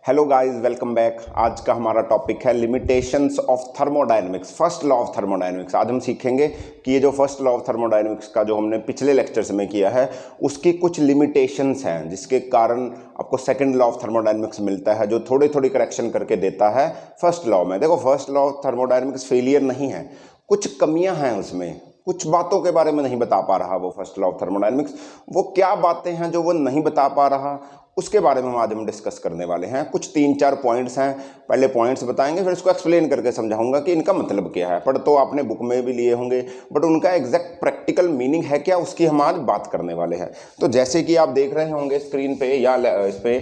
Hello guys, welcome back. आज का हमारा टॉपिक है limitations of thermodynamics, first law of thermodynamics. आज हम सीखेंगे कि ये जो फर्स्ट लॉ ऑफ थर्मोडायनेमिक्स का जो हमने पिछले लेक्चर्स में किया है उसकी कुछ लिमिटेशंस हैं जिसके कारण आपको सेकंड लॉ ऑफ थर्मोडायनेमिक्स मिलता है, जो थोड़ी थोड़ी करेक्शन करके देता है फर्स्ट लॉ में। देखो, first law of thermodynamics failure नहीं है, कुछ कमियां हैं उसमें, कुछ बातों के बारे में नहीं बता पा रहा वो फर्स्ट लॉ ऑफ थर्मोडायनेमिक्स। वो क्या बातें हैं जो वो नहीं बता पा रहा, उसके बारे में आज हम डिस्कस करने वाले हैं। कुछ 3-4 पॉइंट्स हैं, पहले पॉइंट्स बताएंगे, फिर इसको एक्सप्लेन करके समझाऊंगा कि इनका मतलब क्या है। पढ़ तो आपने बुक में भी लिए होंगे, बट उनका एग्जैक्ट प्रैक्टिकल मीनिंग है क्या, उसकी हम आज बात करने वाले हैं। तो जैसे कि आप देख रहे होंगे स्क्रीन पे या इस पे,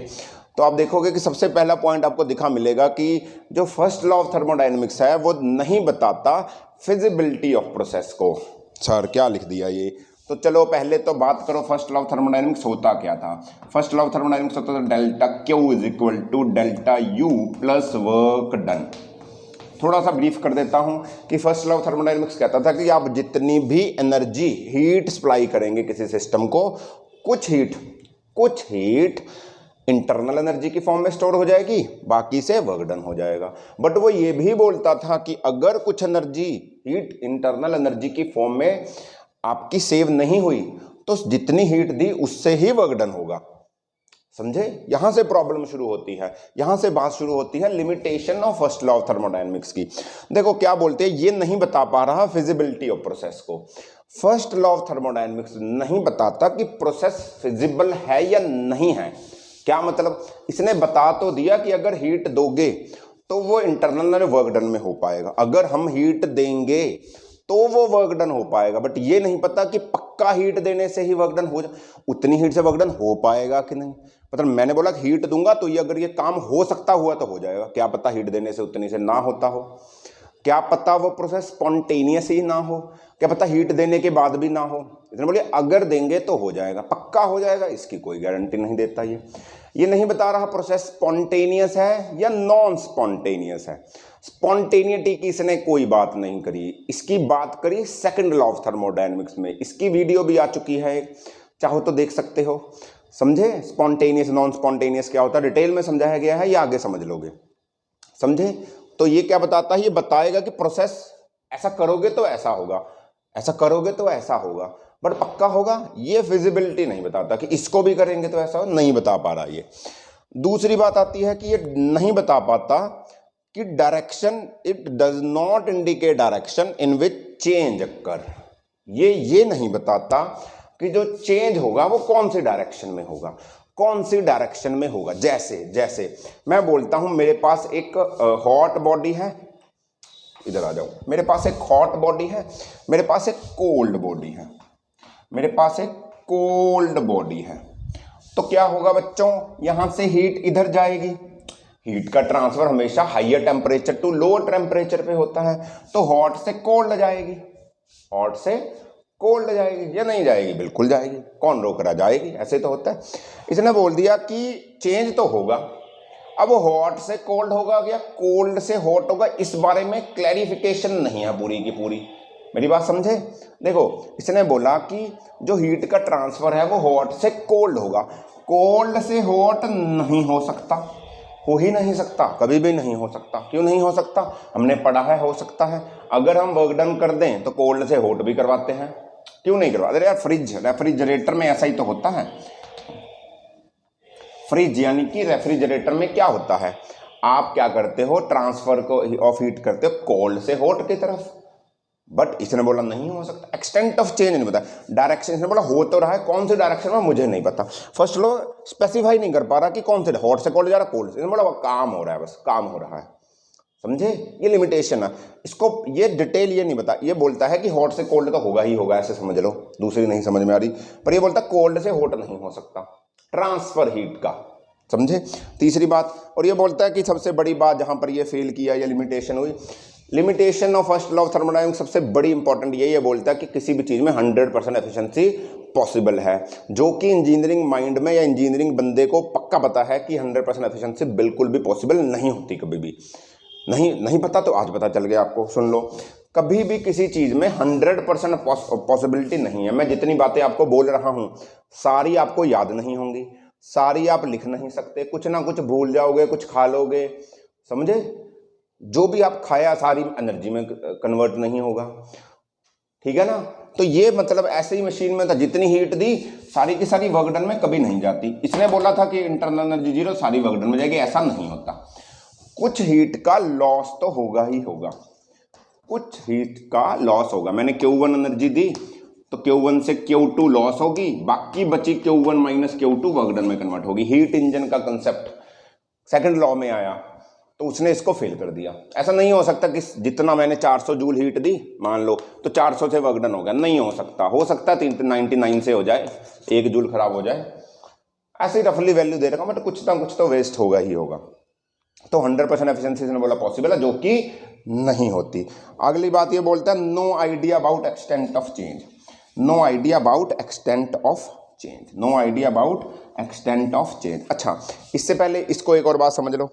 तो आप देखोगे कि सबसे पहला पॉइंट आपको दिखा मिलेगा कि जो फर्स्ट लॉ ऑफ थर्मोडायनेमिक्स है वो नहीं बताता फिजिबिलिटी ऑफ प्रोसेस को। सर क्या लिख दिया ये? तो चलो पहले तो बात करो फर्स्ट लॉ ऑफ थर्मोडायनेमिक्स होता क्या था। फर्स्ट लॉ ऑफ थर्मोडायनेमिक्स होता था delta q is equal to delta u plus work done. थोड़ा सा ब्रीफ कर देता हूं कि फर्स्ट लॉ ऑफ थर्मोडायनेमिक्स कहता था कि आप जितनी भी एनर्जी हीट सप्लाई करेंगे किसी सिस्टम को, कुछ हीट इंटरनल एनर्जी की फॉर्म में स्टोर हो जाएगी, बाकी से वर्क डन हो जाएगा। बट वो ये भी बोलता था कि अगर कुछ एनर्जी हीट इंटरनल एनर्जी की फॉर्म में आपकी सेव नहीं हुई तो जितनी हीट दी उससे ही वर्क डन होगा। समझे? यहां से प्रॉब्लम शुरू होती है, यहां से बात शुरू होती है limitation of first law of thermodynamics की। देखो क्या बोलते हैं, ये नहीं बता पा रहा फिजिबिलिटी ऑफ प्रोसेस को। फर्स्ट लॉ ऑफ थर्मोडायनेमिक्स नहीं बताता कि प्रोसेस फिजिबल है या नहीं है। क्या मतलब? इसने बता तो दिया कि अगर हीट दोगे तो वो इंटरनल वर्क डन में हो पाएगा, अगर हम हीट देंगे तो वो वर्क डन हो पाएगा। बट ये नहीं पता कि पक्का हीट देने से ही वर्क डन हो उतनी हीट से वर्क डन हो पाएगा कि नहीं। मतलब मैंने बोला कि हीट दूंगा तो ये अगर ये काम हो सकता हुआ तो हो जाएगा, क्या पता हीट देने से उतनी से ना होता हो, क्या पता वो प्रोसेस स्पॉन्टेनियस ही ना हो, क्या पता हीट देने के बाद भी ना हो। इसने बोले अगर देंगे तो हो जाएगा, पक्का हो जाएगा, इसकी कोई गारंटी नहीं देता। ये नहीं बता रहा प्रोसेस स्पॉन्टेनियस है या नॉन स्पॉन्टेनियस है। स्पॉन्टेनिटी की इसने कोई बात नहीं करी, इसकी बात करी सेकंड लॉ ऑफ थर्मोडायनेमिक्स में। इसकी वीडियो भी आ चुकी है, चाहो तो देख सकते हो। समझे स्पॉन्टेनियस नॉन स्पॉन्टेनियस क्या होता है, डिटेल में समझाया गया है, या आगे समझ लोगे? समझे? तो ये क्या बताता है, ये बताएगा कि प्रोसेस ऐसा करोगे तो ऐसा होगा, ऐसा करोगे तो ऐसा होगा, बट पक्का होगा ये फिजिबिलिटी नहीं बताता कि इसको भी करेंगे तो ऐसा नहीं बता पा रहा ये। दूसरी बात आती है कि ये नहीं बता पाता कि direction, it does not indicate direction in which change occur. ये नहीं बताता कि जो चेंज होगा वो कौन सी डायरेक्शन में होगा, कौन सी डायरेक्शन में होगा। जैसे मैं बोलता हूं मेरे पास एक हॉट बॉडी है, इधर आ जाओ, मेरे पास एक हॉट बॉडी है, मेरे पास एक कोल्ड बॉडी है, मेरे पास एक कोल्ड बॉडी है। तो क्या होगा बच्चों, यहां से हीट इधर जाएगी। हीट का ट्रांसफर हमेशा higher temperature to lower temperature पे होता है, तो हॉट से कोल्ड जाएगी, हॉट से कोल्ड जाएगी या नहीं जाएगी? बिल्कुल जाएगी, कौन रोक रहा, जाएगी, ऐसे तो होता है। इसने बोल दिया कि चेंज तो होगा, अब वो हॉट से कोल्ड होगा या कोल्ड से हॉट होगा, इस बारे में क्लैरिफिकेशन नहीं है पूरी की पूरी। मेरी बात समझे? देखो इसने बोला कि जो हीट का ट्रांसफर है वो हॉट से कोल्ड होगा, कोल्ड से हॉट नहीं हो सकता, हो ही नहीं सकता, कभी भी नहीं हो सकता। क्यों नहीं हो सकता? हमने पढ़ा है हो सकता है। अगर हम वर्क डन कर दें तो कोल्ड से हॉट भी करवाते हैं, क्यों नहीं करवाते यार? रेफ्रिजरेटर में ऐसा ही तो होता है। फ्रिज यानी कि रेफ्रिजरेटर में क्या होता है, आप क्या करते हो, ट्रांसफर को ऑफ हीट करते हो कोल्ड से हॉट की तरफ। बट इसने बोला नहीं हो सकता, एक्सटेंट ऑफ चेंज नहीं पता, डायरेक्शन इसने बोला हो तो रहा है, कौन सी डायरेक्शन में मुझे नहीं पता। फर्स्ट लॉ स्पेसिफाई नहीं कर पा रहा कि कौन से, हॉट से कोल्ड जा रहा, कोल्ड से, इसने बोला काम हो रहा है, बस काम हो रहा है। समझे? ये लिमिटेशन है, इसको ये डिटेल ये नहीं बता। ये बोलता है कि हॉट से कोल्ड तो होगा ही होगा, ऐसे समझ लो, दूसरी नहीं समझ में आ रही, पर ये बोलता कोल्ड से हॉट नहीं हो सकता, ट्रांसफर हीट का। समझे? तीसरी बात, और ये बोलता है कि सबसे बड़ी बात जहां पर ये फेल किया या लिमिटेशन हुई, limitation of first law of thermodynamics सबसे बड़ी इंपॉर्टेंट ये बोलता है कि किसी भी चीज में 100% एफिशिएंसी पॉसिबल है, जो कि इंजीनियरिंग माइंड में या इंजीनियरिंग बंदे को पक्का पता है कि 100% एफिशिएंसी बिल्कुल भी पॉसिबल नहीं होती, कभी भी नहीं पता तो आज पता चल गया आपको। सुन लो, कभी भी किसी चीज में 100% पॉसिबिलिटी नहीं है। मैं जितनी बातें आपको बोल रहा हूं सारी आपको याद नहीं होंगी, सारी आप लिख नहीं सकते, कुछ ना कुछ भूल जाओगे, कुछ खा लोगे, समझे। जो भी आप खाया सारी एनर्जी में कन्वर्ट नहीं होगा, ठीक है ना। तो ये मतलब ऐसे ही मशीन में था, जितनी हीट दी सारी की सारी वर्क डन में कभी नहीं जाती। इसने बोला था कि इंटरनल एनर्जी 0 सारी वर्क डन में जाएगी, ऐसा नहीं होता। कुछ हीट का लॉस तो होगा ही होगा, कुछ हीट का लॉस होगा। मैंने Q1 एनर्जी दी तो Q1 से Q2 लॉस होगी, बाकी बची Q1 minus Q2 work done में कन्वर्ट होगी। हीट इंजन का कंसेप्ट सेकंड लॉ में आया तो उसने इसको फेल कर दिया। ऐसा नहीं हो सकता कि जितना मैंने 400 जूल हीट दी मान लो तो 400 से वर्क डन हो गया, नहीं हो सकता। हो सकता है 99 से हो जाए, 1 जूल खराब हो जाए, ऐसे ही रफली वैल्यू दे रखा, बट कुछ ना कुछ तो वेस्ट होगा ही होगा। तो 100% एफिशिएंसी ने बोला पॉसिबल है, जो कि नहीं होती। अगली बात ये बोलता है no idea about extent of change, no idea about extent of change, no idea about extent of change. अच्छा, इससे पहले इसको एक और बात समझ लो,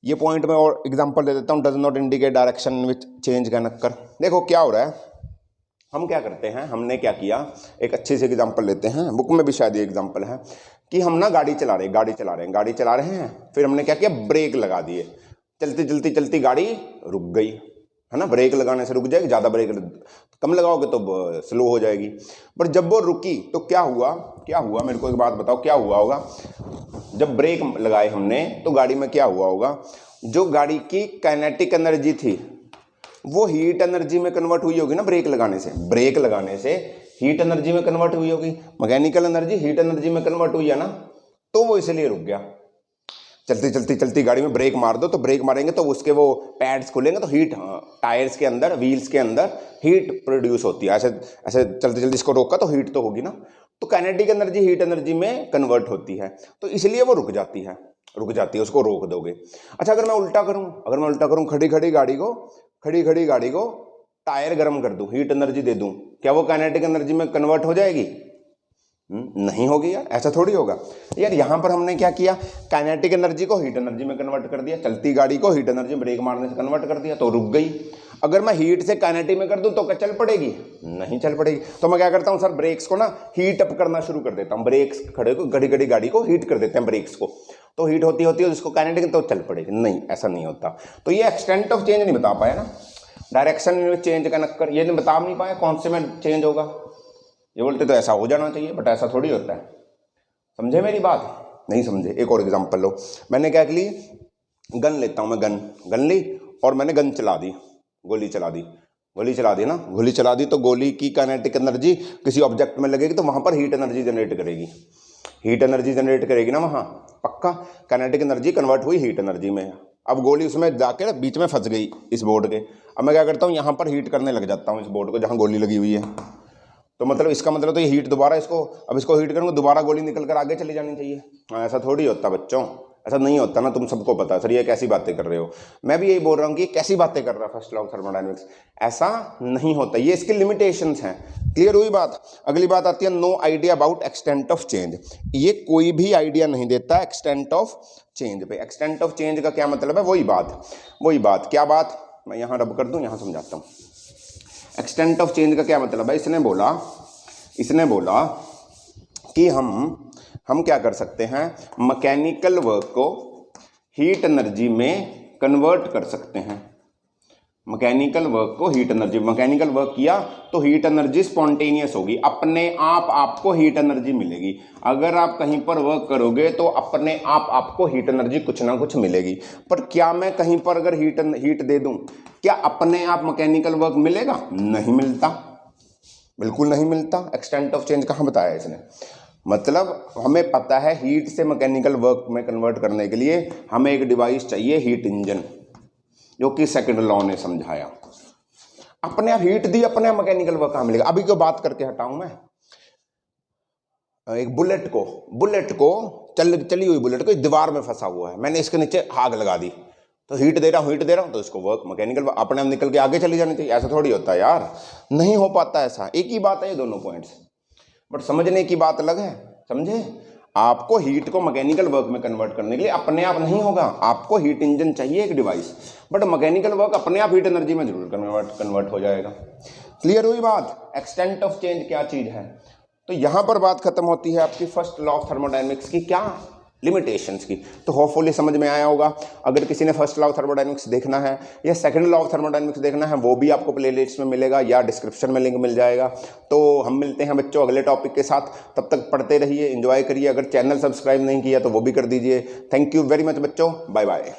ये पॉइंट में और एग्जांपल दे देता हूँ। Does not indicate direction which change can occur. देखो क्या हो रहा है, हम क्या करते हैं, हमने क्या किया, एक अच्छी सी एग्जांपल लेते हैं, बुक में भी शायद ये एग्जांपल है कि हम ना गाड़ी चला रहे हैं, फिर हमने क्या किया, ब्रेक लगा दिए, चलती गाड़ी रुक गई, है ना। ब्रेक लगाने से रुक जाएगी, ज़्यादा ब्रेक कम लगाओगे तो स्लो हो जाएगी। पर जब वो रुकी तो क्या हुआ मेरे को एक बात बताओ, क्या हुआ होगा। जब ब्रेक लगाए हमने तो गाड़ी में क्या हुआ होगा, जो गाड़ी की काइनेटिक एनर्जी थी वो हीट एनर्जी में कन्वर्ट हुई होगी ना। ब्रेक लगाने से हीट एनर्जी में कन्वर्ट हुई होगी, मैकेनिकल एनर्जी हीट एनर्जी में कन्वर्ट हुई है ना, तो वो इसलिए रुक गया। चलती गाड़ी में ब्रेक मार दो तो ब्रेक मारेंगे तो उसके वो पैड्स खुलेंगे तो हीट टायर्स के अंदर, व्हील्स के अंदर हीट प्रोड्यूस होती है। ऐसे चलते इसको रोका तो हीट तो होगी ना। तो काइनेटिक एनर्जी हीट एनर्जी में कन्वर्ट होती है, तो इसलिए वो रुक जाती है, उसको रोक दोगे। अच्छा, अगर मैं उल्टा करूं, खड़ी गाड़ी को टायर गर्म कर दूं, हीट एनर्जी दे दूं, क्या वो काइनेटिक एनर्जी में कन्वर्ट हो जाएगी? नहीं होगी यार, ऐसा थोड़ी होगा यार। यहां पर हमने क्या किया, काइनेटिक एनर्जी को हीट एनर्जी में कन्वर्ट कर दिया, चलती गाड़ी को हीट एनर्जी ब्रेक मारने से कन्वर्ट कर दिया तो रुक गई। अगर मैं हीट से काइनेटिक में कर दूं तो क्या चल पड़ेगी? नहीं चल पड़ेगी। तो मैं क्या करता हूं सर, ब्रेक्स को ना हीट अप करना शुरू कर देता हूं, ब्रेक्स खड़े को घड़ी गाड़ी को हीट कर देते हैं ब्रेक्स को, तो हीट होती है उसको काइनेटिक तो चल पड़ेगी। नहीं, ऐसा नहीं होता। तो ये एक्सटेंट ऑफ चेंज नहीं बता पाया ना, डायरेक्शन में चेंज का नक्कर ये नहीं बता नहीं पाया, कौन से में चेंज होगा। ये बोलते तो ऐसा हो जाना चाहिए, बट ऐसा थोड़ी होता है। समझे मेरी बात? नहीं समझे। एक और एग्जांपल लो, मैंने क्या ली, गन लेता हूं मैं, गन ली और मैंने गन चला दी, गोली चला दी तो गोली की काइनेटिक एनर्जी किसी ऑब्जेक्ट में लगेगी तो वहां पर हीट एनर्जी जनरेट करेगी ना वहां, पक्का। काइनेटिक एनर्जी कन्वर्ट हुई हीट एनर्जी में। अब गोली उसमें जाके बीच में फंस गई इस बोर्ड के। अब मैं क्या करता हूँ, यहाँ पर हीट करने लग जाता हूँ इस बोर्ड को जहाँ गोली लगी हुई है। तो मतलब इसका मतलब तो ये हीट दोबारा इसको हीट करूँगा, दोबारा गोली निकल कर आगे चली जानी चाहिए। ऐसा थोड़ी होता बच्चों, ऐसा नहीं होता ना, तुम सबको पता है। सर ये कैसी बातें कर रहे हो, मैं भी यही बोल रहा हूँ कि कैसी बातें कर रहा है फर्स्ट लॉ ऑफ थर्मोडायनेमिक्स, ऐसा नहीं होता। ये इसके लिमिटेशंस हैं। क्लियर हुई बात? अगली बात आती है no idea about extent of change. ये कोई भी आइडिया नहीं देता एक्सटेंट ऑफ चेंज पे। एक्सटेंट ऑफ चेंज का क्या मतलब है? वही बात क्या बात, मैं यहाँ रब कर दूँ, यहाँ समझाता हूँ। एक्सटेंट ऑफ चेंज का क्या मतलब है? इसने बोला कि हम क्या कर सकते हैं, मैकेनिकल वर्क को हीट एनर्जी में कन्वर्ट कर सकते हैं। मैकेनिकल वर्क किया तो हीट एनर्जी स्पॉन्टेनियस होगी, अपने आप आपको हीट एनर्जी मिलेगी। अगर आप कहीं पर वर्क करोगे तो अपने आप आपको हीट एनर्जी कुछ ना कुछ मिलेगी। पर क्या मैं कहीं पर अगर हीट दे दूं, क्या अपने आप मैकेनिकल वर्क मिलेगा? नहीं मिलता, बिल्कुल नहीं मिलता। एक्सटेंट ऑफ चेंज कहाँ बताया इसने? मतलब हमें पता है हीट से मैकेनिकल वर्क में कन्वर्ट करने के लिए हमें एक डिवाइस चाहिए, हीट इंजन, जो कि सेकंड लॉ ने समझाया। अपने आप हीट दी, अपने आप मैकेनिकल वर्क कहाँ मिलेगा? अभी क्यों बात करके हटाऊं मैं एक बुलेट को चली हुई बुलेट को दीवार में फंसा हुआ है, मैंने इसके नीचे आग लगा दी तो हीट दे रहा हूं तो इसको वर्क मैकेनिकल अपने आप निकल के आगे चली जानी चाहिए। ऐसा थोड़ी होता है यार, नहीं हो पाता ऐसा। एक ही बात है ये दोनों पॉइंट्स, बट समझने की बात अलग है। समझे? आपको हीट को मैकेनिकल वर्क में कन्वर्ट करने के लिए अपने आप नहीं होगा, आपको हीट इंजन चाहिए एक डिवाइस, बट मैकेनिकल वर्क अपने आप हीट एनर्जी में जरूर कन्वर्ट हो जाएगा। क्लियर हुई बात? एक्सटेंट ऑफ चेंज क्या चीज है? तो यहाँ पर बात खत्म होती है आपकी फर्स्ट लॉ ऑफ थर्मोडायनेमिक्स की, क्या, लिमिटेशंस की। तो होपफुली समझ में आया होगा। अगर किसी ने फर्स्ट लॉ ऑफ थर्मोडायनेमिक्स देखना है या सेकंड लॉ ऑफ थर्मोडायनेमिक्स देखना है, वो भी आपको प्लेलिस्ट में मिलेगा या डिस्क्रिप्शन में लिंक मिल जाएगा। तो हम मिलते हैं बच्चों अगले टॉपिक के साथ, तब तक पढ़ते रहिए, एंजॉय करिए। अगर चैनल सब्सक्राइब नहीं किया तो वो भी कर दीजिए। थैंक यू वेरी मच बच्चों, बाय बाय।